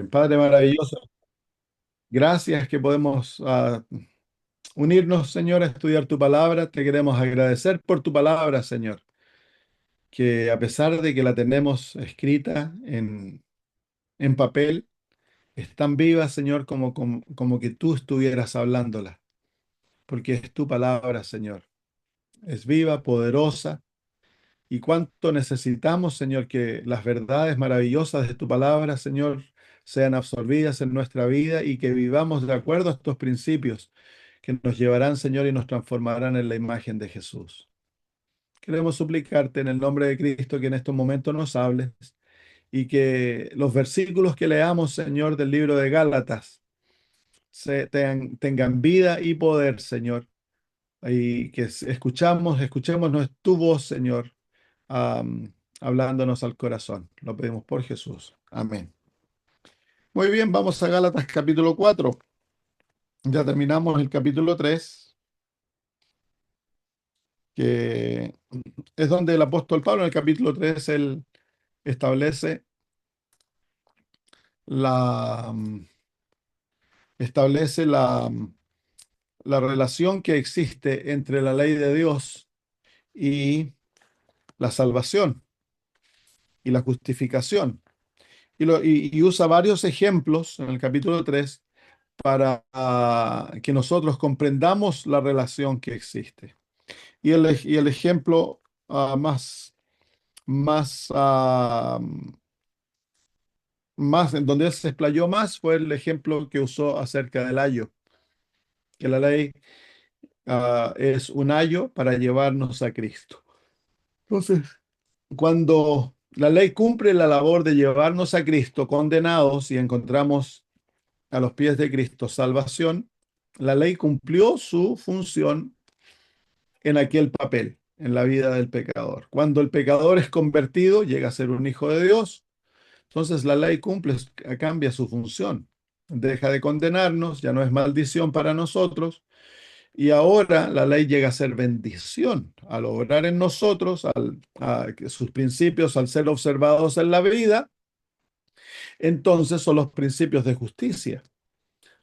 bien. Padre maravilloso, gracias que podemos unirnos, Señor, a estudiar tu palabra. Te queremos agradecer por tu palabra, Señor, que a pesar de que la tenemos escrita en papel, es tan viva, Señor, como que tú estuvieras hablándola, porque es tu palabra, Señor. Es viva, poderosa. Y cuánto necesitamos, Señor, que las verdades maravillosas de tu palabra, Señor, sean absorbidas en nuestra vida y que vivamos de acuerdo a estos principios que nos llevarán, Señor, y nos transformarán en la imagen de Jesús. Queremos suplicarte en el nombre de Cristo que en estos momentos nos hables y que los versículos que leamos, Señor, del libro de Gálatas tengan vida y poder, Señor, y que escuchemos tu voz, Señor, hablándonos al corazón. Lo pedimos por Jesús. Amén. Muy bien, vamos a Gálatas capítulo 4. Ya terminamos el capítulo 3, que es donde el apóstol Pablo en el capítulo 3 él establece la, establece la relación que existe entre la ley de Dios y la salvación y la justificación. Y usa varios ejemplos en el capítulo 3 para que nosotros comprendamos la relación que existe. Y el ejemplo más, ah, más en donde él se explayó más fue el ejemplo que usó acerca del ayo, que la ley es un ayo para llevarnos a Cristo. Entonces, cuando la ley cumple la labor de llevarnos a Cristo condenados y encontramos a los pies de Cristo salvación, la ley cumplió su función en aquel papel, en la vida del pecador. Cuando el pecador es convertido, llega a ser un hijo de Dios, entonces la ley cambia su función. Deja de condenarnos, ya no es maldición para nosotros, y ahora la ley llega a ser bendición al obrar en nosotros, que sus principios al ser observados en la vida, entonces son los principios de justicia.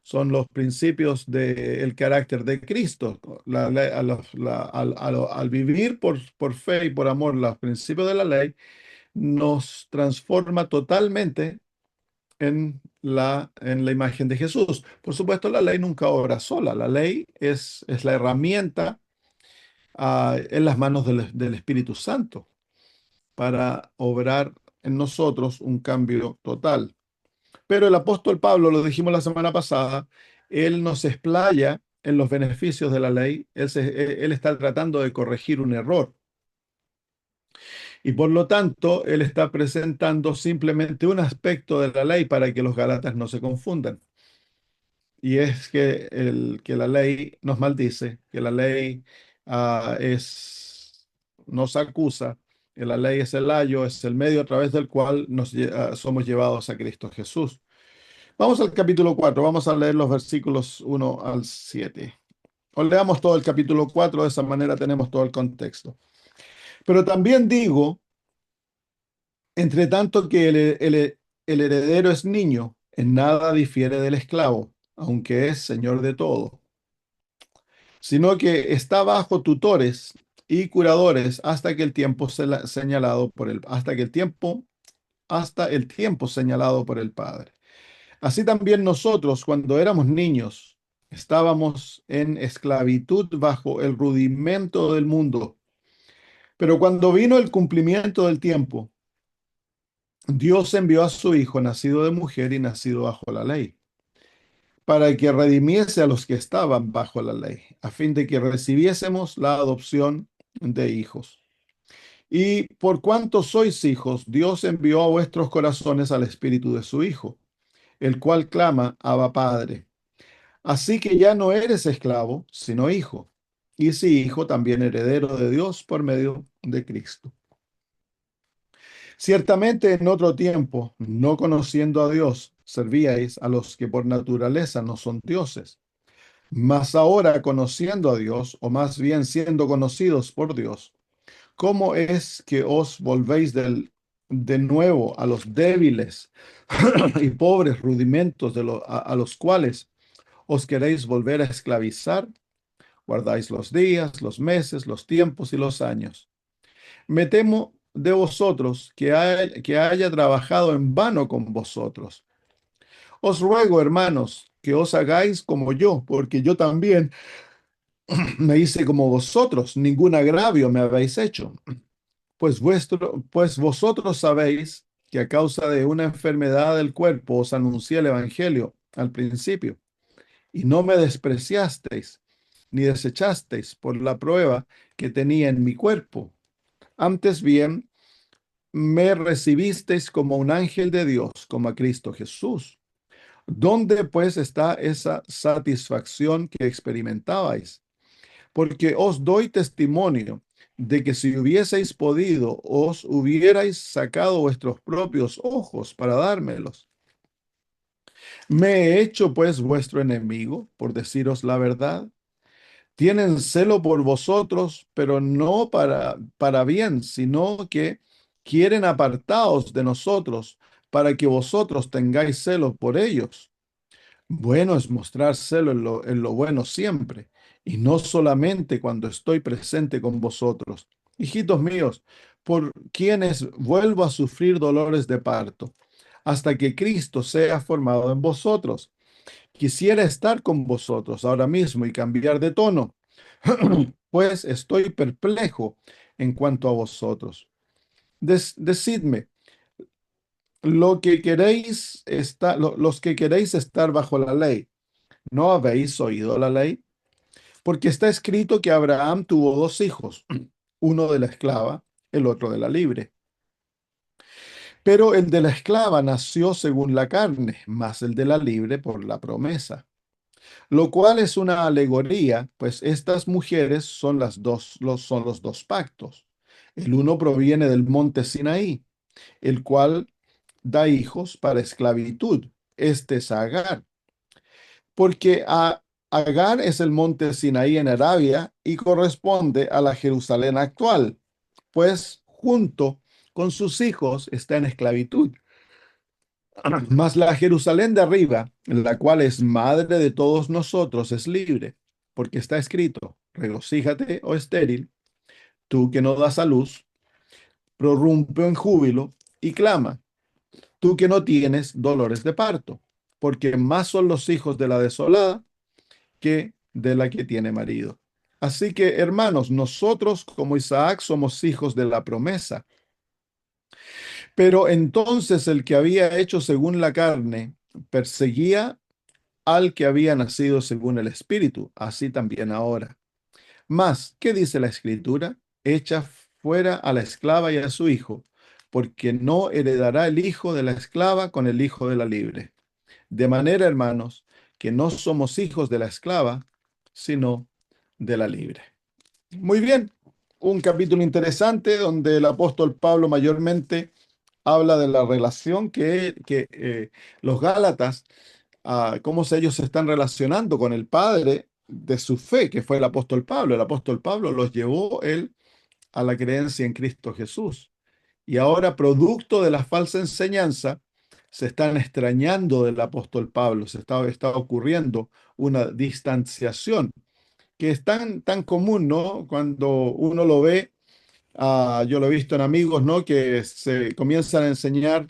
Son los principios del carácter de Cristo. Al vivir por fe y por amor los principios de la ley, nos transforma totalmente en la imagen de Jesús. Por supuesto, la ley nunca obra sola. La ley es la herramienta en las manos del Espíritu Santo para obrar en nosotros un cambio total. Pero el apóstol Pablo, lo dijimos la semana pasada, él nos explaya en los beneficios de la ley. Él está tratando de corregir un error. Y por lo tanto, él está presentando simplemente un aspecto de la ley para que los galatas no se confundan. Y es que la ley nos maldice, que la ley nos acusa, que la ley es el ayo, es el medio a través del cual somos llevados a Cristo Jesús. Vamos al capítulo 4. Vamos a leer los versículos 1 al 7. O leamos todo el capítulo 4. De esa manera tenemos todo el contexto. Pero también digo, entre tanto que el heredero es niño, en nada difiere del esclavo, aunque es señor de todo, sino que está bajo tutores y curadores hasta que el tiempo señalado por hasta el tiempo señalado por el Padre. Así también nosotros, cuando éramos niños, estábamos en esclavitud bajo el rudimento del mundo. Pero cuando vino el cumplimiento del tiempo, Dios envió a su Hijo, nacido de mujer y nacido bajo la ley, para que redimiese a los que estaban bajo la ley, a fin de que recibiésemos la adopción de hijos. Y por cuanto sois hijos, Dios envió a vuestros corazones al Espíritu de su Hijo, el cual clama, Abba Padre. Así que ya no eres esclavo, sino hijo, y si hijo, también heredero de Dios por medio de Cristo. Ciertamente en otro tiempo, no conociendo a Dios, servíais a los que por naturaleza no son dioses. Mas ahora conociendo a Dios, o más bien siendo conocidos por Dios, ¿cómo es que os volvéis de nuevo a los débiles y pobres rudimentos a los cuales os queréis volver a esclavizar. Guardáis los días, los meses, los tiempos y los años. Me temo de vosotros que haya trabajado en vano con vosotros. Os ruego, hermanos, que os hagáis como yo, porque yo también me hice como vosotros, ningún agravio me habéis hecho. Pues vosotros sabéis que a causa de una enfermedad del cuerpo os anuncié el Evangelio al principio, y no me despreciasteis, ni desechasteis por la prueba que tenía en mi cuerpo. Antes bien, me recibisteis como un ángel de Dios, como a Cristo Jesús. ¿Dónde pues está esa satisfacción que experimentabais? Porque os doy testimonio de que si hubieseis podido, os hubierais sacado vuestros propios ojos para dármelos. ¿Me he hecho pues vuestro enemigo por deciros la verdad? Tienen celo por vosotros, pero no para bien, sino que quieren apartaos de nosotros para que vosotros tengáis celo por ellos. Bueno es mostrar celo en lo bueno siempre, y no solamente cuando estoy presente con vosotros. Hijitos míos, por quienes vuelvo a sufrir dolores de parto, hasta que Cristo sea formado en vosotros. Quisiera estar con vosotros ahora mismo y cambiar de tono, pues estoy perplejo en cuanto a vosotros. Decidme, los que queréis estar bajo la ley, ¿no habéis oído la ley? Porque está escrito que Abraham tuvo dos hijos, uno de la esclava, el otro de la libre. Pero el de la esclava nació según la carne, más el de la libre por la promesa. Lo cual es una alegoría, pues estas mujeres son son los dos pactos. El uno proviene del monte Sinaí, el cual da hijos para esclavitud. Este es Agar, porque Agar es el monte Sinaí en Arabia y corresponde a la Jerusalén actual, pues junto con sus hijos está en esclavitud. Mas la Jerusalén de arriba, la cual es madre de todos nosotros, es libre, porque está escrito, regocíjate, oh estéril, tú que no das a luz, prorrumpe en júbilo y clama, tú que no tienes dolores de parto, porque más son los hijos de la desolada que de la que tiene marido. Así que, hermanos, nosotros como Isaac somos hijos de la promesa. Pero entonces el que había hecho según la carne perseguía al que había nacido según el Espíritu, así también ahora. Mas, ¿qué dice la Escritura? Echa fuera a la esclava y a su hijo, porque no heredará el hijo de la esclava con el hijo de la libre. De manera, hermanos, que no somos hijos de la esclava, sino de la libre. Muy bien, un capítulo interesante donde el apóstol Pablo mayormente habla de la relación que los Gálatas cómo ellos se están relacionando con el padre de su fe, que fue el apóstol Pablo. El apóstol Pablo los llevó él a la creencia en Cristo Jesús. Y ahora, producto de la falsa enseñanza, se están extrañando del apóstol Pablo, está ocurriendo una distanciación que es tan común, ¿no? Cuando uno lo ve, yo lo he visto en amigos, ¿no? Que se comienzan a enseñar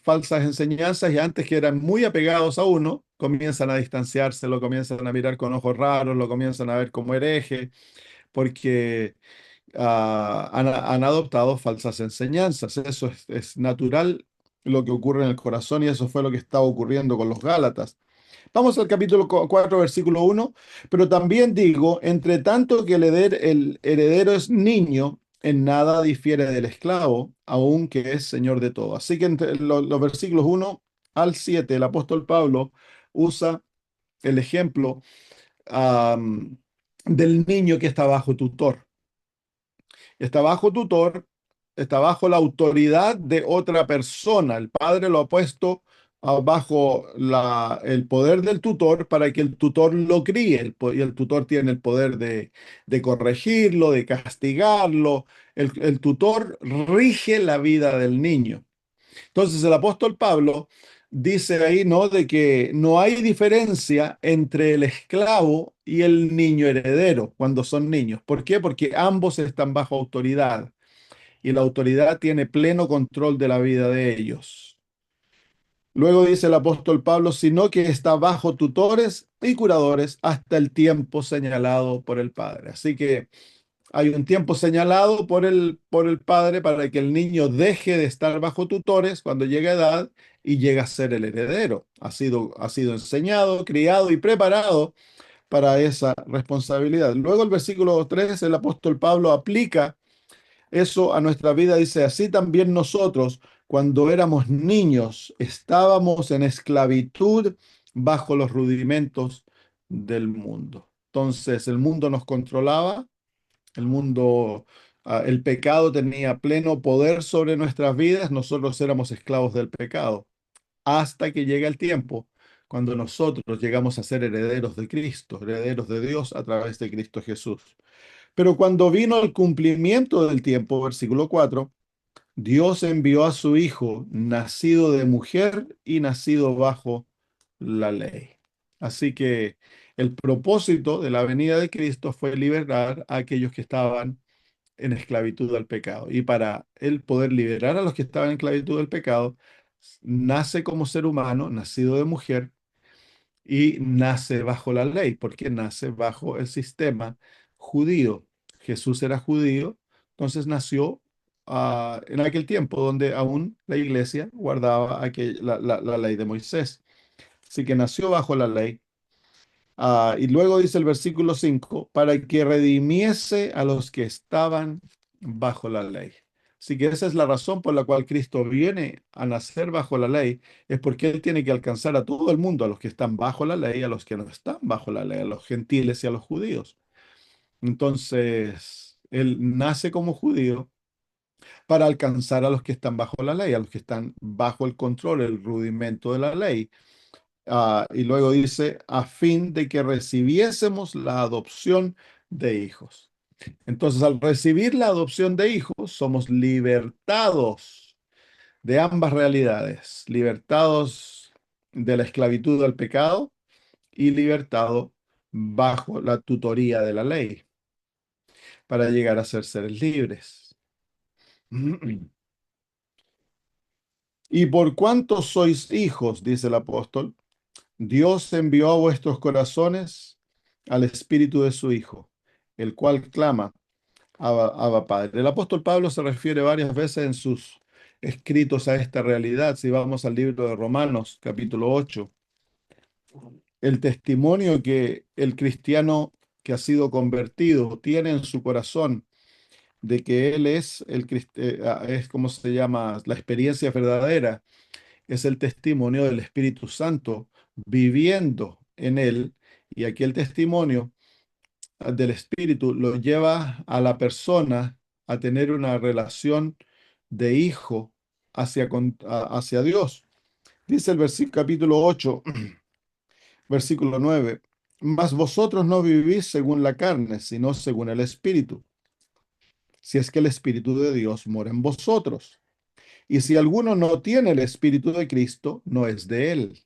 falsas enseñanzas y antes que eran muy apegados a uno, comienzan a distanciarse, lo comienzan a mirar con ojos raros, lo comienzan a ver como hereje, porque han adoptado falsas enseñanzas. Eso es natural lo que ocurre en el corazón y eso fue lo que estaba ocurriendo con los Gálatas. Vamos al capítulo 4, versículo 1. Pero también digo, entre tanto que el heredero es niño, en nada difiere del esclavo, aunque es señor de todo. Así que entre los versículos 1 al 7, el apóstol Pablo usa el ejemplo am, del niño que está bajo tutor. Está bajo tutor, está bajo la autoridad de otra persona. El padre lo ha puesto bajo el poder del tutor para que el tutor lo críe. Y el tutor tiene el poder de corregirlo, de castigarlo. El tutor rige la vida del niño. Entonces el apóstol Pablo dice ahí, ¿no? De que no hay diferencia entre el esclavo y el niño heredero cuando son niños. ¿Por qué? Porque ambos están bajo autoridad y la autoridad tiene pleno control de la vida de ellos. Luego dice el apóstol Pablo, sino que está bajo tutores y curadores hasta el tiempo señalado por el Padre. Así que hay un tiempo señalado por el padre para que el niño deje de estar bajo tutores cuando llegue a edad y llegue a ser el heredero. Ha sido enseñado, criado y preparado para esa responsabilidad. Luego el versículo 3, el apóstol Pablo aplica eso a nuestra vida. Dice, así también nosotros, cuando éramos niños, estábamos en esclavitud bajo los rudimentos del mundo. Entonces el mundo nos controlaba, el mundo, el pecado tenía pleno poder sobre nuestras vidas, nosotros éramos esclavos del pecado, hasta que llega el tiempo cuando nosotros llegamos a ser herederos de Cristo, herederos de Dios a través de Cristo Jesús. Pero cuando vino el cumplimiento del tiempo, versículo 4, Dios envió a su Hijo, nacido de mujer y nacido bajo la ley. Así que el propósito de la venida de Cristo fue liberar a aquellos que estaban en esclavitud al pecado. Y para él poder liberar a los que estaban en esclavitud del pecado, nace como ser humano, nacido de mujer, y nace bajo la ley, porque nace bajo el sistema judío. Jesús era judío, entonces nació en aquel tiempo donde aún la iglesia guardaba la ley de Moisés. Así que nació bajo la ley. Y luego dice el versículo 5 para que redimiese a los que estaban bajo la ley. Así que esa es la razón por la cual Cristo viene a nacer bajo la ley, es porque Él tiene que alcanzar a todo el mundo, a los que están bajo la ley, a los que no están bajo la ley, a los gentiles y a los judíos. Entonces, Él nace como judío para alcanzar a los que están bajo la ley, a los que están bajo el control, el rudimento de la ley. Y luego dice, a fin de que recibiésemos la adopción de hijos. Entonces, al recibir la adopción de hijos, somos libertados de ambas realidades, libertados de la esclavitud al pecado y libertados bajo la tutoría de la ley para llegar a ser seres libres. Y por cuanto sois hijos, dice el apóstol, Dios envió a vuestros corazones al espíritu de su Hijo, el cual clama, Abba, Abba Padre. El apóstol Pablo se refiere varias veces en sus escritos a esta realidad. Si vamos al libro de Romanos, capítulo 8, el testimonio que el cristiano que ha sido convertido tiene en su corazón de que él es es como se llama, la experiencia verdadera, es el testimonio del Espíritu Santo viviendo en él, y aquí el testimonio del Espíritu lo lleva a la persona a tener una relación de hijo hacia Dios. Dice el versículo capítulo 8, versículo 9, mas vosotros no vivís según la carne, sino según el Espíritu, si es que el Espíritu de Dios mora en vosotros. Y si alguno no tiene el Espíritu de Cristo, no es de él.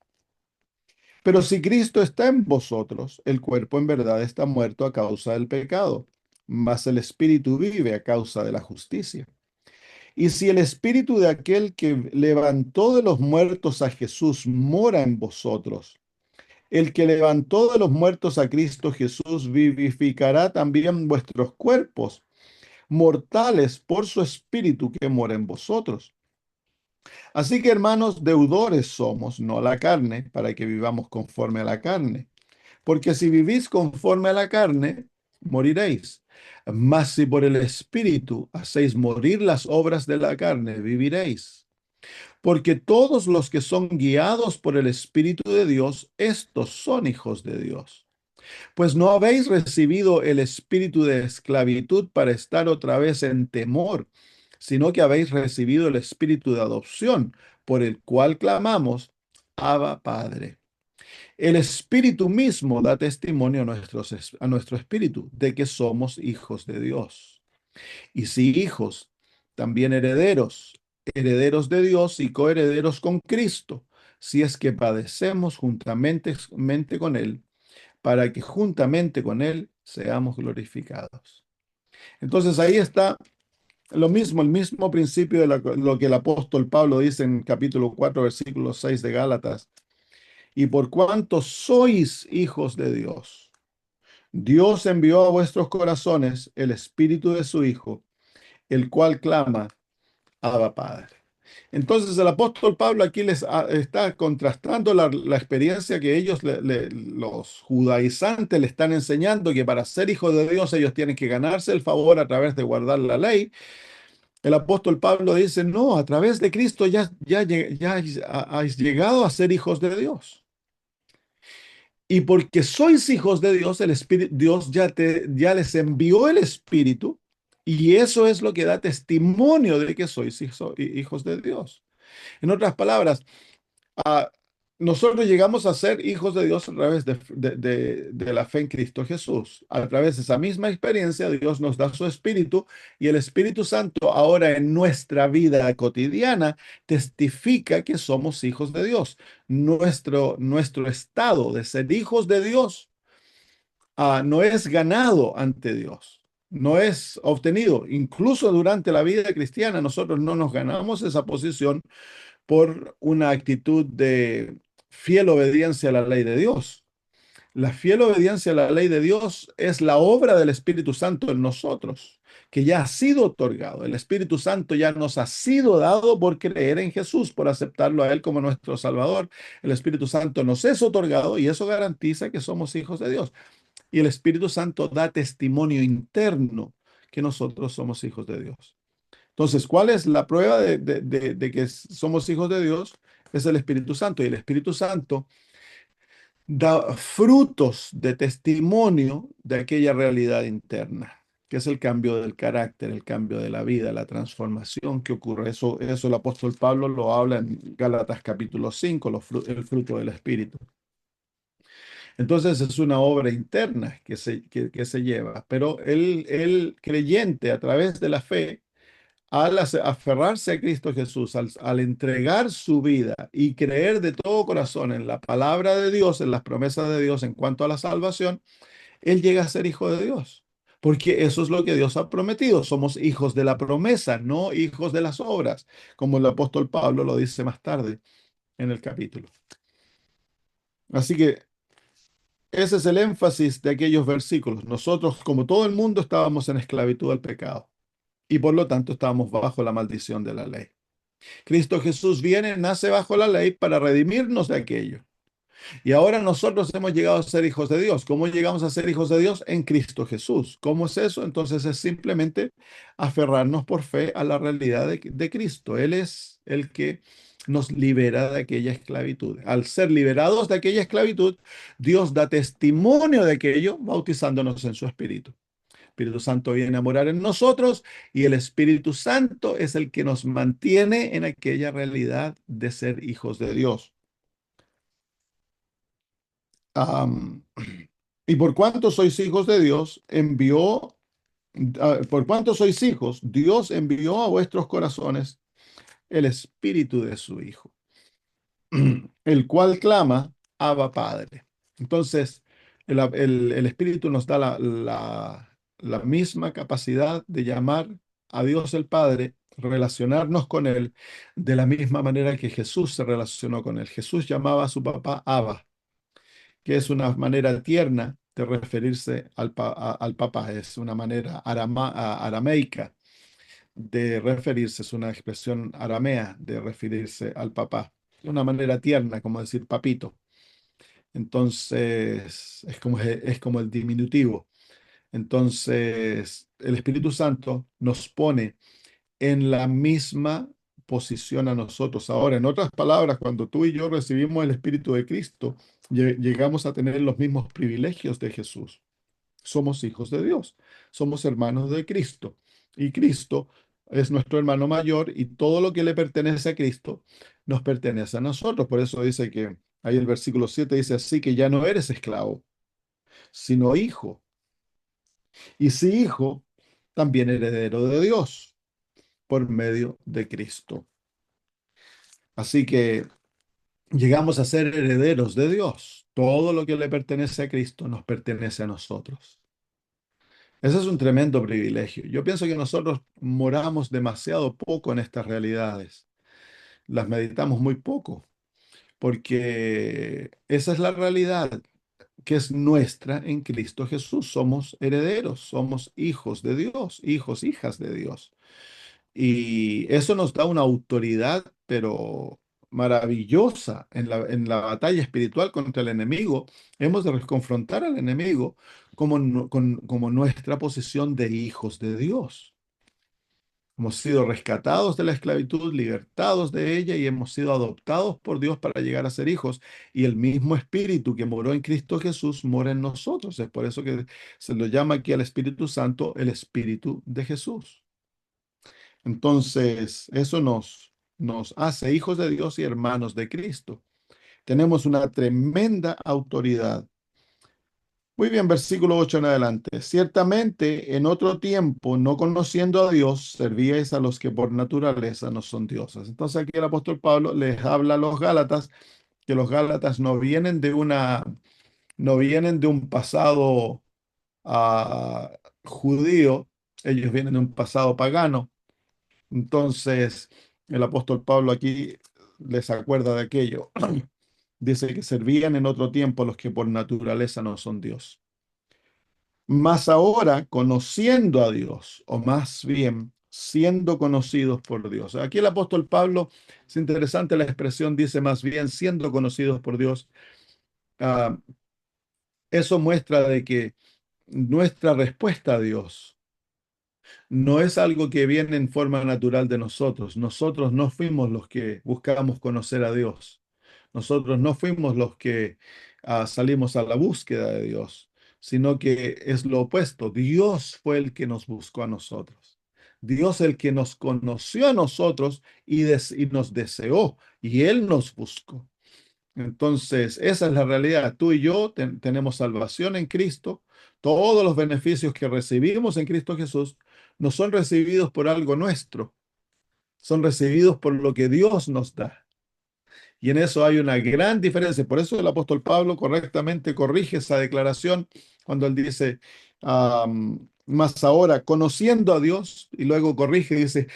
Pero si Cristo está en vosotros, el cuerpo en verdad está muerto a causa del pecado, mas el Espíritu vive a causa de la justicia. Y si el Espíritu de aquel que levantó de los muertos a Jesús mora en vosotros, el que levantó de los muertos a Cristo Jesús vivificará también vuestros cuerpos mortales por su Espíritu que mora en vosotros. Así que, hermanos, deudores somos, no a la carne, para que vivamos conforme a la carne. Porque si vivís conforme a la carne, moriréis. Mas si por el Espíritu hacéis morir las obras de la carne, viviréis. Porque todos los que son guiados por el Espíritu de Dios, estos son hijos de Dios. Pues no habéis recibido el espíritu de esclavitud para estar otra vez en temor, sino que habéis recibido el espíritu de adopción, por el cual clamamos, Abba Padre. El Espíritu mismo da testimonio a nuestro espíritu de que somos hijos de Dios. Y si hijos, también herederos, herederos de Dios y coherederos con Cristo, si es que padecemos juntamente con Él, para que juntamente con Él seamos glorificados. Entonces ahí está lo mismo, el mismo principio de lo que el apóstol Pablo dice en capítulo 4, versículo 6 de Gálatas. Y por cuanto sois hijos de Dios, Dios envió a vuestros corazones el espíritu de su Hijo, el cual clama, Abba Padre. Entonces el apóstol Pablo aquí está contrastando la experiencia que ellos, los judaizantes, le están enseñando que para ser hijos de Dios ellos tienen que ganarse el favor a través de guardar la ley. El apóstol Pablo dice, no, a través de Cristo ya habéis llegado a ser hijos de Dios. Y porque sois hijos de Dios, el Espíritu, Dios ya les envió el Espíritu, y eso es lo que da testimonio de que sois hijos de Dios. En otras palabras, ah, nosotros llegamos a ser hijos de Dios a través de la fe en Cristo Jesús. A través de esa misma experiencia, Dios nos da su Espíritu y el Espíritu Santo ahora en nuestra vida cotidiana testifica que somos hijos de Dios. Nuestro estado de ser hijos de Dios no es ganado ante Dios. No es obtenido. Incluso durante la vida cristiana, nosotros no nos ganamos esa posición por una actitud de fiel obediencia a la ley de Dios. La fiel obediencia a la ley de Dios es la obra del Espíritu Santo en nosotros, que ya ha sido otorgado. El Espíritu Santo ya nos ha sido dado por creer en Jesús, por aceptarlo a Él como nuestro Salvador. El Espíritu Santo nos es otorgado y eso garantiza que somos hijos de Dios. Y el Espíritu Santo da testimonio interno que nosotros somos hijos de Dios. Entonces, ¿cuál es la prueba de que somos hijos de Dios? Es el Espíritu Santo. Y el Espíritu Santo da frutos de testimonio de aquella realidad interna, que es el cambio del carácter, el cambio de la vida, la transformación que ocurre. Eso el apóstol Pablo lo habla en Gálatas capítulo 5, el fruto del Espíritu. Entonces es una obra interna que se lleva, pero el creyente a través de la fe aferrarse a Cristo Jesús, al entregar su vida y creer de todo corazón en la palabra de Dios, en las promesas de Dios en cuanto a la salvación, él llega a ser hijo de Dios. Porque eso es lo que Dios ha prometido. Somos hijos de la promesa, no hijos de las obras, como el apóstol Pablo lo dice más tarde en el capítulo. Así que ese es el énfasis de aquellos versículos. Nosotros, como todo el mundo, estábamos en esclavitud al pecado y por lo tanto estábamos bajo la maldición de la ley. Cristo Jesús viene, nace bajo la ley para redimirnos de aquello. Y ahora nosotros hemos llegado a ser hijos de Dios. ¿Cómo llegamos a ser hijos de Dios? En Cristo Jesús. ¿Cómo es eso? Entonces es simplemente aferrarnos por fe a la realidad de Cristo. Él es el que nos libera de aquella esclavitud. Al ser liberados de aquella esclavitud, Dios da testimonio de aquello bautizándonos en su Espíritu. Espíritu Santo viene a morar en nosotros y el Espíritu Santo es el que nos mantiene en aquella realidad de ser hijos de Dios. Am, y por cuanto sois hijos de Dios, por cuanto sois hijos, Dios envió a vuestros corazones el Espíritu de su Hijo, el cual clama, Abba Padre. Entonces, el Espíritu nos da la misma capacidad de llamar a Dios el Padre, relacionarnos con Él de la misma manera que Jesús se relacionó con Él. Jesús llamaba a su papá Abba, que es una manera tierna de referirse al papá, es una manera arameica de referirse, es una expresión aramea de referirse al papá, una manera tierna, como decir papito. Entonces, es como el diminutivo. Entonces, el Espíritu Santo nos pone en la misma posición a nosotros. Ahora, en otras palabras, cuando tú y yo recibimos el Espíritu de Cristo, llegamos a tener los mismos privilegios de Jesús. Somos hijos de Dios, somos hermanos de Cristo. Y Cristo es nuestro hermano mayor y todo lo que le pertenece a Cristo nos pertenece a nosotros. Por eso dice que ahí el versículo 7 dice así que ya no eres esclavo, sino hijo. Y si hijo, también heredero de Dios por medio de Cristo. Así que llegamos a ser herederos de Dios. Todo lo que le pertenece a Cristo nos pertenece a nosotros. Ese es un tremendo privilegio. Yo pienso que nosotros moramos demasiado poco en estas realidades. Las meditamos muy poco, porque esa es la realidad que es nuestra en Cristo Jesús. Somos herederos, somos hijos de Dios, hijos, hijas de Dios. Y eso nos da una autoridad, pero maravillosa en la batalla espiritual contra el enemigo. Hemos de confrontar al enemigo como, como nuestra posición de hijos de Dios. Hemos sido rescatados de la esclavitud, libertados de ella y hemos sido adoptados por Dios para llegar a ser hijos. Y el mismo Espíritu que moró en Cristo Jesús mora en nosotros. Es por eso que se lo llama aquí al Espíritu Santo el Espíritu de Jesús. Entonces, eso nos hace hijos de Dios y hermanos de Cristo. Tenemos una tremenda autoridad. Muy bien, versículo 8 en adelante. Ciertamente, en otro tiempo, no conociendo a Dios, servíais a los que por naturaleza no son dioses. Entonces aquí el apóstol Pablo les habla a los Gálatas que los Gálatas no vienen de un pasado judío, ellos vienen de un pasado pagano. Entonces, el apóstol Pablo aquí les acuerda de aquello. Dice que servían en otro tiempo a los que por naturaleza no son Dios. Mas ahora, conociendo a Dios, o más bien siendo conocidos por Dios. Aquí el apóstol Pablo, es interesante la expresión, dice más bien siendo conocidos por Dios. Ah, eso muestra de que nuestra respuesta a Dios no es algo que viene en forma natural de nosotros. Nosotros no fuimos los que buscamos conocer a Dios. Nosotros no fuimos los que salimos a la búsqueda de Dios, sino que es lo opuesto. Dios fue el que nos buscó a nosotros. Dios el que nos conoció a nosotros y nos deseó, y Él nos buscó. Entonces, esa es la realidad. Tú y yo tenemos salvación en Cristo. Todos los beneficios que recibimos en Cristo Jesús no son recibidos por algo nuestro, son recibidos por lo que Dios nos da. Y en eso hay una gran diferencia. Por eso el apóstol Pablo correctamente corrige esa declaración cuando él dice, más ahora, conociendo a Dios, y luego corrige y dice,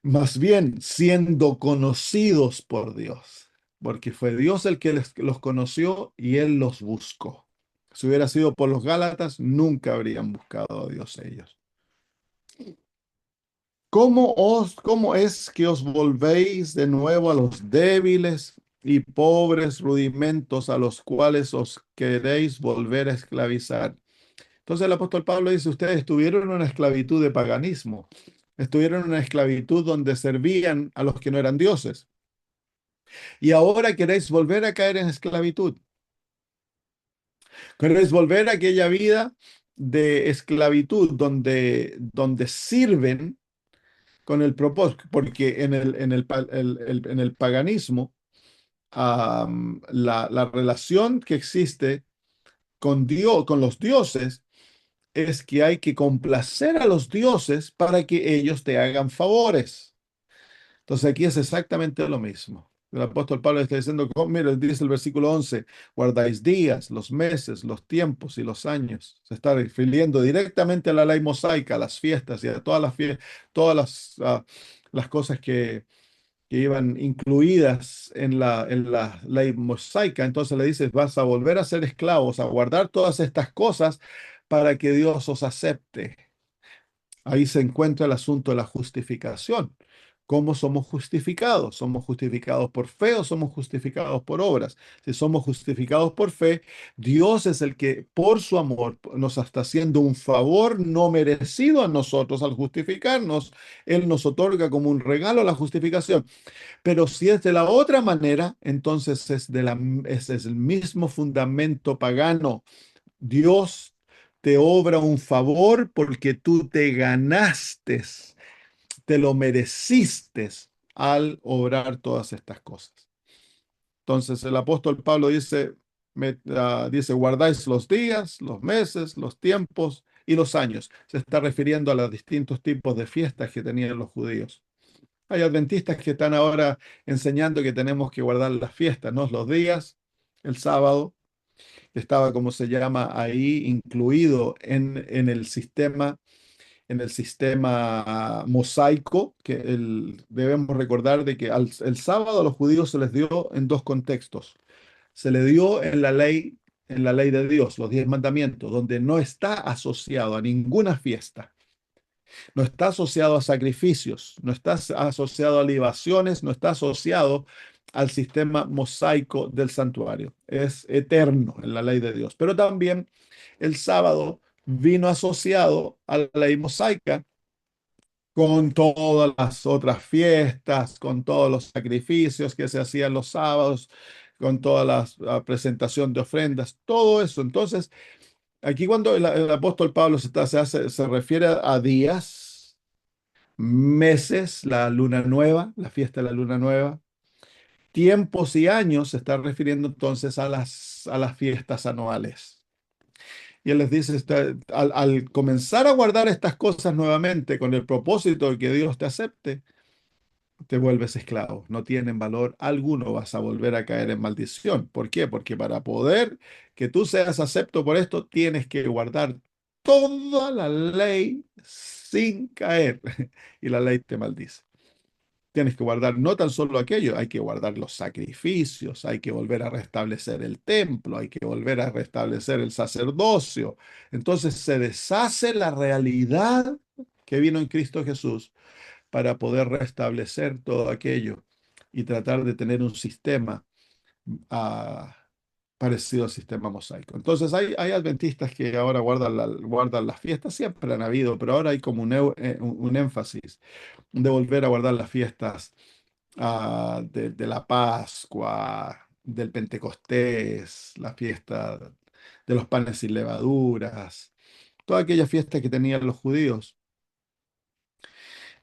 más bien siendo conocidos por Dios, porque fue Dios el que los conoció y Él los buscó. Si hubiera sido por los Gálatas, nunca habrían buscado a Dios ellos. ¿Cómo es que os volvéis de nuevo a los débiles y pobres rudimentos a los cuales os queréis volver a esclavizar? Entonces el apóstol Pablo dice, ustedes estuvieron en una esclavitud de paganismo, estuvieron en una esclavitud donde servían a los que no eran dioses. Y ahora queréis volver a caer en esclavitud. Queréis volver a aquella vida de esclavitud donde sirven con el propósito, porque en el paganismo, la relación que existe con Dios, con los dioses, es que hay que complacer a los dioses para que ellos te hagan favores. Entonces aquí es exactamente lo mismo. El apóstol Pablo está diciendo, mire, dice el versículo 11, guardáis días, los meses, los tiempos y los años. Se está refiriendo directamente a la ley mosaica, a las fiestas y a todas las cosas que iban incluidas en la ley mosaica. Entonces le dices, vas a volver a ser esclavos, a guardar todas estas cosas para que Dios os acepte. Ahí se encuentra el asunto de la justificación. ¿Cómo somos justificados? ¿Somos justificados por fe o somos justificados por obras? Si somos justificados por fe, Dios es el que por su amor nos está haciendo un favor no merecido a nosotros al justificarnos. Él nos otorga como un regalo la justificación. Pero si es de la otra manera, entonces ese es el mismo fundamento pagano. Dios te obra un favor porque tú te ganaste te lo mereciste al obrar todas estas cosas. Entonces el apóstol Pablo dice, dice, guardáis los días, los meses, los tiempos y los años. Se está refiriendo a los distintos tipos de fiestas que tenían los judíos. Hay adventistas que están ahora enseñando que tenemos que guardar las fiestas, ¿no? Los días, el sábado, que estaba, como se llama, ahí incluido en el sistema mosaico, que debemos recordar de que el sábado a los judíos se les dio en dos contextos. Se le dio en la ley de Dios, los 10 mandamientos, donde no está asociado a ninguna fiesta, no está asociado a sacrificios, no está asociado a libaciones, no está asociado al sistema mosaico del santuario. Es eterno en la ley de Dios. Pero también el sábado vino asociado a la ley mosaica con todas las otras fiestas, con todos los sacrificios que se hacían los sábados, con toda la presentación de ofrendas, todo eso. Entonces, aquí cuando el apóstol Pablo se refiere a días, meses, la luna nueva, la fiesta de la luna nueva, tiempos y años, se está refiriendo entonces a las fiestas anuales. Y él les dice, al comenzar a guardar estas cosas nuevamente con el propósito de que Dios te acepte, te vuelves esclavo, no tienen valor alguno, vas a volver a caer en maldición. ¿Por qué? Porque para poder que tú seas acepto por esto, tienes que guardar toda la ley sin caer y la ley te maldice. Tienes que guardar no tan solo aquello, hay que guardar los sacrificios, hay que volver a restablecer el templo, hay que volver a restablecer el sacerdocio. Entonces se deshace la realidad que vino en Cristo Jesús para poder restablecer todo aquello y tratar de tener un sistema ah, parecido al sistema mosaico. Entonces hay adventistas que ahora guardan las fiestas, siempre han habido, pero ahora hay como un énfasis de volver a guardar las fiestas de la Pascua, del Pentecostés, la fiesta de los panes sin levaduras, todas aquellas fiestas que tenían los judíos.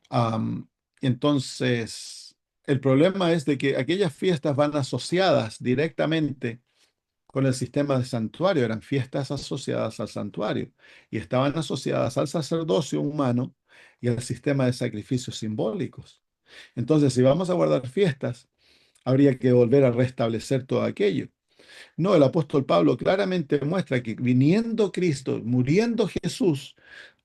Am, entonces, el problema es de que aquellas fiestas van asociadas directamente con el sistema de santuario, eran fiestas asociadas al santuario y estaban asociadas al sacerdocio humano y al sistema de sacrificios simbólicos. Entonces, si vamos a guardar fiestas, habría que volver a restablecer todo aquello. No, el apóstol Pablo claramente muestra que viniendo Cristo, muriendo Jesús,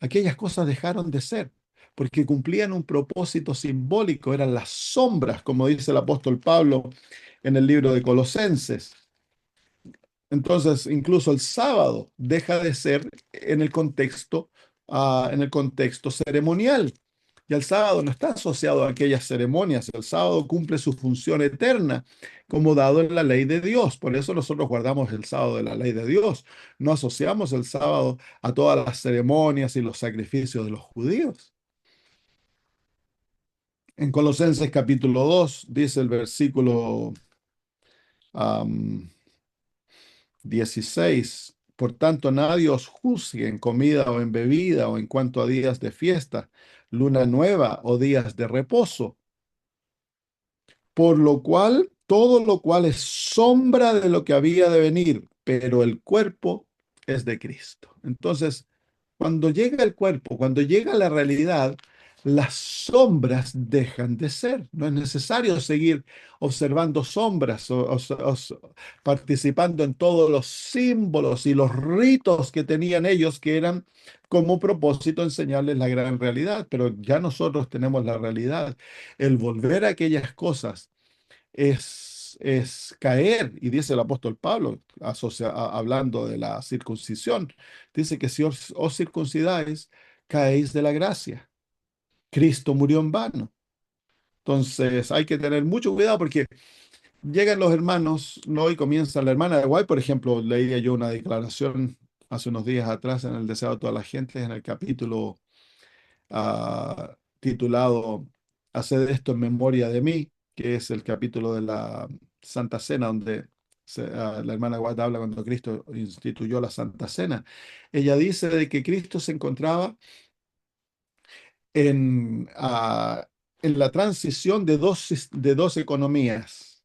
aquellas cosas dejaron de ser, porque cumplían un propósito simbólico, eran las sombras, como dice el apóstol Pablo en el libro de Colosenses. Entonces, incluso el sábado deja de ser en el contexto ceremonial. Y el sábado no está asociado a aquellas ceremonias. El sábado cumple su función eterna, como dado en la ley de Dios. Por eso nosotros guardamos el sábado de la ley de Dios. No asociamos el sábado a todas las ceremonias y los sacrificios de los judíos. En Colosenses capítulo 2 dice el versículo am, 16. Por tanto, nadie os juzgue en comida o en bebida o en cuanto a días de fiesta, luna nueva o días de reposo, por lo cual, todo lo cual es sombra de lo que había de venir, pero el cuerpo es de Cristo. Entonces, cuando llega el cuerpo, cuando llega la realidad, las sombras dejan de ser. No es necesario seguir observando sombras participando en todos los símbolos y los ritos que tenían ellos, que eran como propósito enseñarles la gran realidad. Pero ya nosotros tenemos la realidad. El volver a aquellas cosas es caer, y dice el apóstol Pablo, hablando de la circuncisión, dice que si os circuncidáis, caéis de la gracia. Cristo murió en vano. Entonces hay que tener mucho cuidado porque llegan los hermanos, ¿no? Y comienza la hermana de Guay, por ejemplo, leía yo una declaración hace unos días atrás en el Deseado de toda la gente, en el capítulo titulado Haced esto en memoria de mí, que es el capítulo de la Santa Cena, donde la hermana Guata habla cuando Cristo instituyó la Santa Cena. Ella dice de que Cristo se encontraba en la transición de dos economías.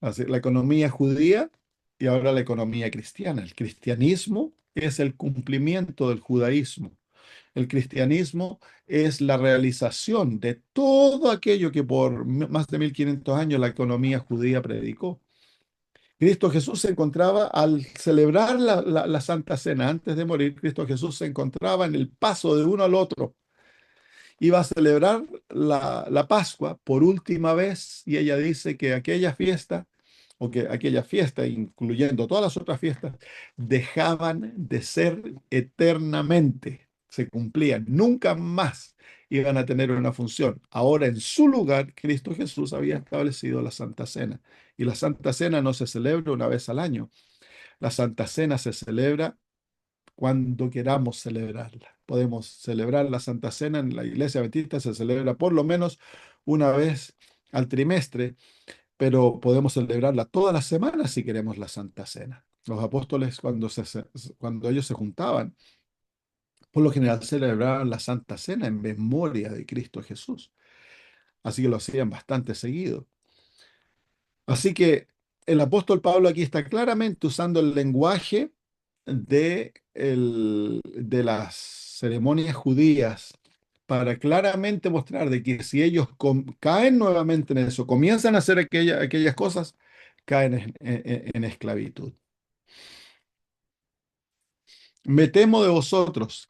Así, la economía judía y ahora la economía cristiana. El cristianismo es el cumplimiento del judaísmo. El cristianismo es la realización de todo aquello que por más de 1500 años la economía judía predicó. Cristo Jesús se encontraba al celebrar la Santa Cena, antes de morir, Cristo Jesús se encontraba en el paso de uno al otro. Iba a celebrar la Pascua por última vez y ella dice que aquella fiesta, o que aquella fiesta, incluyendo todas las otras fiestas, dejaban de ser eternamente, se cumplían, nunca más iban a tener una función. Ahora en su lugar, Cristo Jesús había establecido la Santa Cena. Y la Santa Cena no se celebra una vez al año, la Santa Cena se celebra cuando queramos celebrarla. Podemos celebrar la Santa Cena en la Iglesia Adventista, se celebra por lo menos una vez al trimestre, pero podemos celebrarla todas las semanas si queremos la Santa Cena. Los apóstoles, cuando ellos se juntaban, por lo general celebraban la Santa Cena en memoria de Cristo Jesús. Así que lo hacían bastante seguido. Así que el apóstol Pablo aquí está claramente usando el lenguaje de las ceremonias judías para claramente mostrar de que si ellos caen nuevamente en eso, comienzan a hacer aquellas cosas, caen en esclavitud. Me temo de vosotros,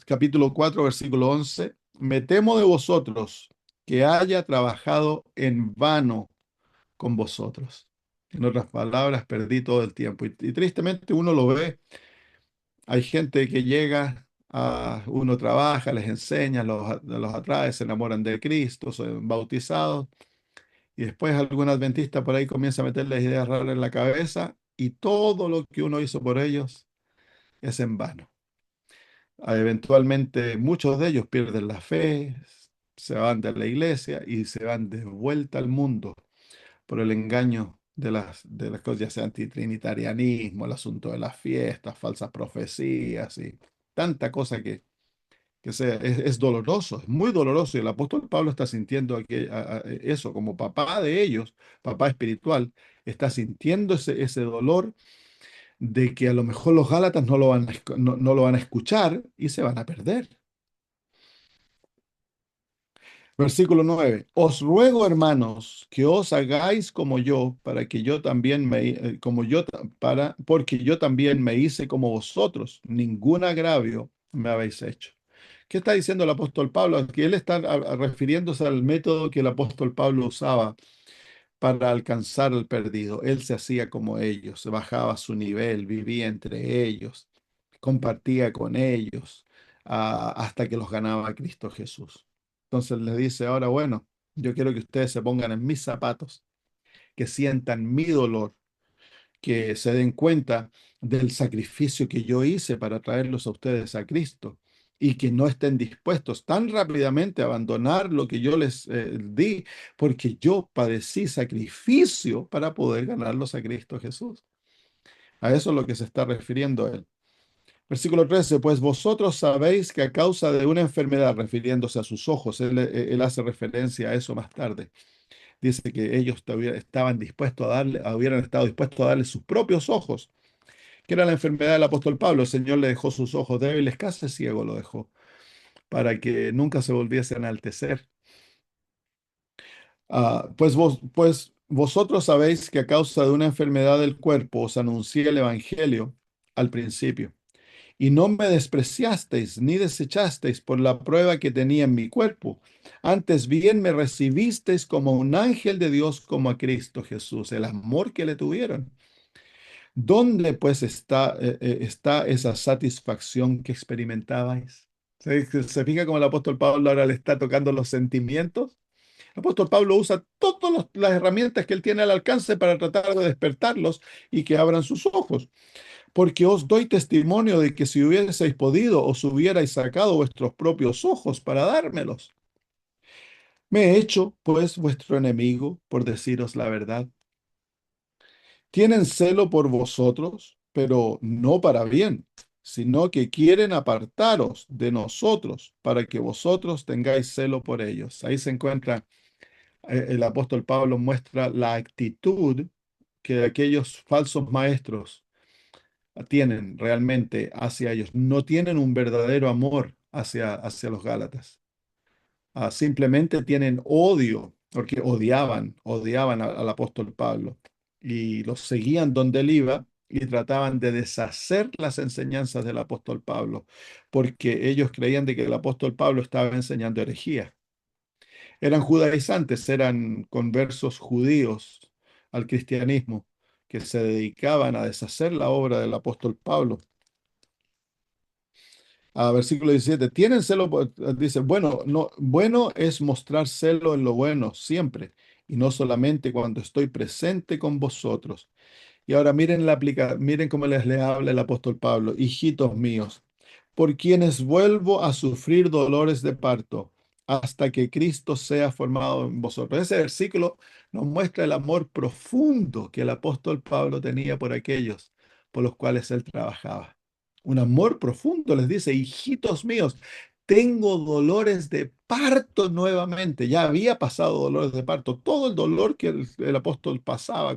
capítulo 4, versículo 11, me temo de vosotros que haya trabajado en vano con vosotros. En otras palabras, perdí todo el tiempo. Y tristemente uno lo ve. Hay gente que llega, uno trabaja, les enseña, los atrae, se enamoran de Cristo, son bautizados. Y después algún adventista por ahí comienza a meterles ideas raras en la cabeza y todo lo que uno hizo por ellos es en vano. Eventualmente muchos de ellos pierden la fe, se van de la iglesia y se van de vuelta al mundo por el engaño de las cosas, ya sea antitrinitarianismo, el asunto de las fiestas, falsas profecías y tanta cosa es doloroso, es muy doloroso. Y el apóstol Pablo está sintiendo eso como papá de ellos, papá espiritual, está sintiendo ese dolor de que a lo mejor los Gálatas no lo van a escuchar y se van a perder. Versículo 9. Os ruego, hermanos, que os hagáis como yo, para que yo también como yo, porque yo también me hice como vosotros. Ningún agravio me habéis hecho. ¿Qué está diciendo el apóstol Pablo? Que él está refiriéndose al método que el apóstol Pablo usaba para alcanzar al perdido. Él se hacía como ellos, bajaba a su nivel, vivía entre ellos, compartía con ellos, hasta que los ganaba Cristo Jesús. Entonces les dice ahora, bueno, yo quiero que ustedes se pongan en mis zapatos, que sientan mi dolor, que se den cuenta del sacrificio que yo hice para traerlos a ustedes a Cristo y que no estén dispuestos tan rápidamente a abandonar lo que yo les di, porque yo padecí sacrificio para poder ganarlos a Cristo Jesús. A eso es lo que se está refiriendo él. Versículo 13, pues vosotros sabéis que a causa de una enfermedad, refiriéndose a sus ojos, él hace referencia a eso más tarde. Dice que ellos estaban dispuestos a darle, hubieran estado dispuestos a darle sus propios ojos, que era la enfermedad del apóstol Pablo. El Señor le dejó sus ojos débiles, casi ciego lo dejó, para que nunca se volviese a enaltecer. Pues vosotros sabéis que a causa de una enfermedad del cuerpo os anuncié el Evangelio al principio, y no me despreciasteis ni desechasteis por la prueba que tenía en mi cuerpo. Antes bien me recibisteis como un ángel de Dios, como a Cristo Jesús, el amor que le tuvieron. ¿Dónde pues está esa satisfacción que experimentabais? ¿Se fija cómo el apóstol Pablo ahora le está tocando los sentimientos? El apóstol Pablo usa todas las herramientas que él tiene al alcance para tratar de despertarlos y que abran sus ojos. Porque os doy testimonio de que si hubieseis podido, os hubierais sacado vuestros propios ojos para dármelos. Me he hecho, pues, vuestro enemigo por deciros la verdad. Tienen celo por vosotros, pero no para bien, sino que quieren apartaros de nosotros para que vosotros tengáis celo por ellos. Ahí se encuentra, el apóstol Pablo muestra la actitud que aquellos falsos maestros tienen realmente hacia ellos. No tienen un verdadero amor hacia los Gálatas. Simplemente tienen odio, porque odiaban al apóstol Pablo y los seguían donde él iba y trataban de deshacer las enseñanzas del apóstol Pablo, porque ellos creían de que el apóstol Pablo estaba enseñando herejía. Eran judaizantes, eran conversos judíos al cristianismo, que se dedicaban a deshacer la obra del apóstol Pablo. Versículo 17, tienen celo, dice, bueno, no, bueno es mostrar celo en lo bueno siempre, y no solamente cuando estoy presente con vosotros. Y ahora miren miren cómo le habla el apóstol Pablo, hijitos míos, por quienes vuelvo a sufrir dolores de parto, hasta que Cristo sea formado en vosotros. Ese versículo nos muestra el amor profundo que el apóstol Pablo tenía por aquellos por los cuales él trabajaba. Un amor profundo, les dice, hijitos míos, tengo dolores de parto nuevamente. Ya había pasado dolores de parto. Todo el dolor que el apóstol pasaba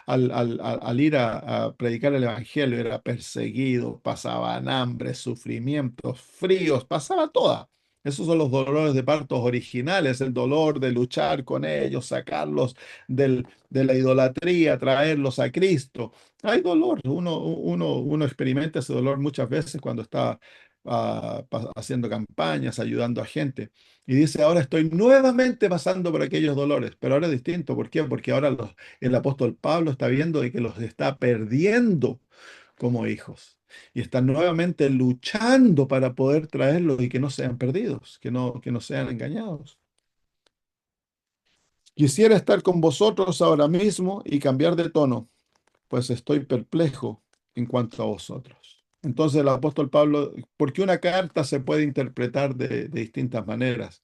al ir a predicar el evangelio, era perseguido, pasaban hambre, sufrimientos, fríos, pasaba toda. Esos son los dolores de partos originales, el dolor de luchar con ellos, sacarlos de la idolatría, traerlos a Cristo. Hay dolor, uno experimenta ese dolor muchas veces cuando está haciendo campañas, ayudando a gente. Y dice, ahora estoy nuevamente pasando por aquellos dolores, pero ahora es distinto. ¿Por qué? Porque ahora el apóstol Pablo está viendo de que los está perdiendo como hijos. Y está nuevamente luchando para poder traerlos y que no sean perdidos, que no sean engañados. Quisiera estar con vosotros ahora mismo y cambiar de tono, pues estoy perplejo en cuanto a vosotros. Entonces el apóstol Pablo, porque una carta se puede interpretar de distintas maneras.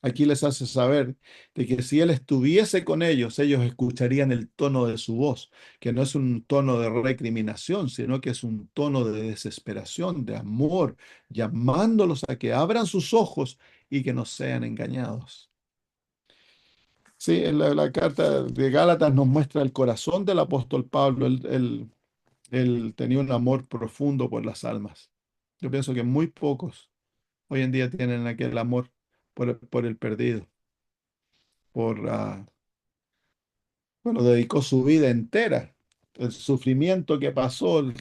Aquí les hace saber de que si él estuviese con ellos escucharían el tono de su voz, que no es un tono de recriminación, sino que es un tono de desesperación, de amor, llamándolos a que abran sus ojos y que no sean engañados. Sí, en la carta de Gálatas nos muestra el corazón del apóstol Pablo. Él tenía un amor profundo por las almas. Yo pienso que muy pocos hoy en día tienen aquel amor por el perdido, bueno, dedicó su vida entera. El sufrimiento que pasó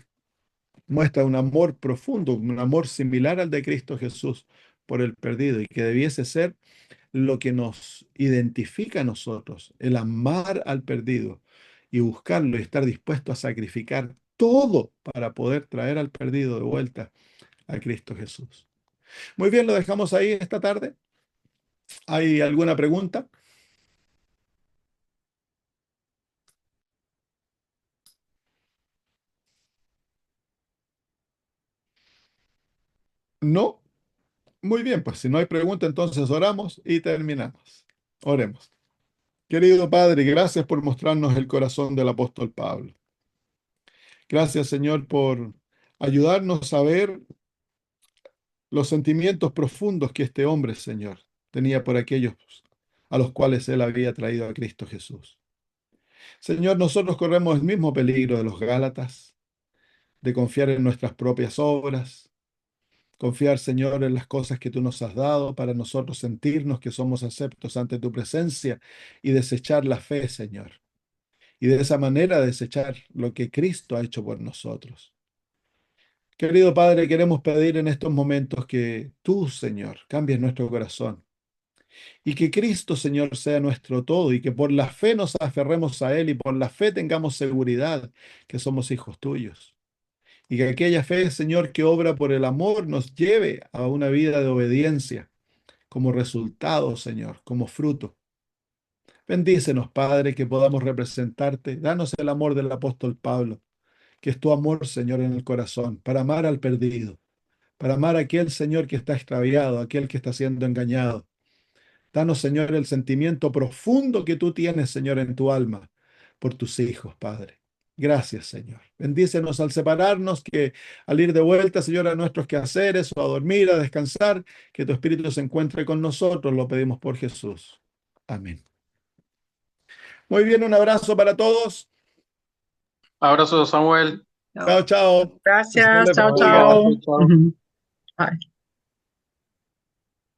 muestra un amor profundo, un amor similar al de Cristo Jesús por el perdido y que debiese ser lo que nos identifica a nosotros, el amar al perdido y buscarlo y estar dispuesto a sacrificar todo para poder traer al perdido de vuelta a Cristo Jesús. Muy bien, lo dejamos ahí esta tarde. ¿Hay alguna pregunta? No. Muy bien, pues si no hay pregunta, entonces oramos y terminamos. Oremos. Querido Padre, gracias por mostrarnos el corazón del apóstol Pablo. Gracias, Señor, por ayudarnos a ver los sentimientos profundos que este hombre, Señor, tenía por aquellos a los cuales él había traído a Cristo Jesús. Señor, nosotros corremos el mismo peligro de los Gálatas, de confiar en nuestras propias obras, confiar, Señor, en las cosas que tú nos has dado para nosotros sentirnos que somos aceptos ante tu presencia y desechar la fe, Señor. Y de esa manera desechar lo que Cristo ha hecho por nosotros. Querido Padre, queremos pedir en estos momentos que tú, Señor, cambies nuestro corazón y que Cristo, Señor, sea nuestro todo y que por la fe nos aferremos a Él y por la fe tengamos seguridad que somos hijos tuyos. Y que aquella fe, Señor, que obra por el amor nos lleve a una vida de obediencia como resultado, Señor, como fruto. Bendícenos, Padre, que podamos representarte. Danos el amor del apóstol Pablo, que es tu amor, Señor, en el corazón, para amar al perdido, para amar a aquel, Señor, que está extraviado, aquel que está siendo engañado. Danos, Señor, el sentimiento profundo que tú tienes, Señor, en tu alma por tus hijos, Padre. Gracias, Señor. Bendícenos al separarnos, que al ir de vuelta, Señor, a nuestros quehaceres o a dormir, a descansar, que tu Espíritu se encuentre con nosotros, lo pedimos por Jesús. Amén. Muy bien, un abrazo para todos. Abrazo, Samuel. Chao, chao. Que el Señor Gracias, les chao, Bye, bendiga. chao. gracias, chao. Bye.